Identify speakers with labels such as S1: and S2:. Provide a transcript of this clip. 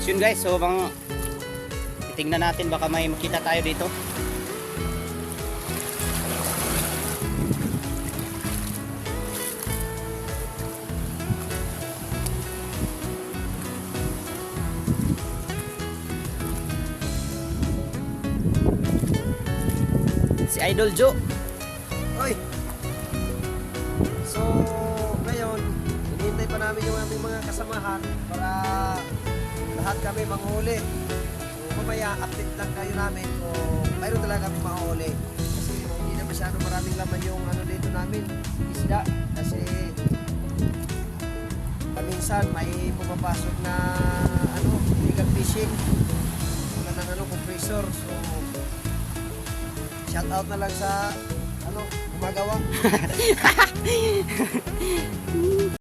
S1: So yun guys, so titingnan natin baka may makita tayo dito. Si Idol Joe.
S2: Oy! So, ngayon, hinihintay pa namin yung aming mga kasamahan para lahat kami manghuli. So, mamaya update lang kayo namin kung mayroon talaga kami manghuli. Kasi hindi na masyado maraming laman yung ano dito namin, isda. Kasi paminsan may pumapasok na illegal fishing. Wala ng compressor. So, shout out na lang sa gumagawa.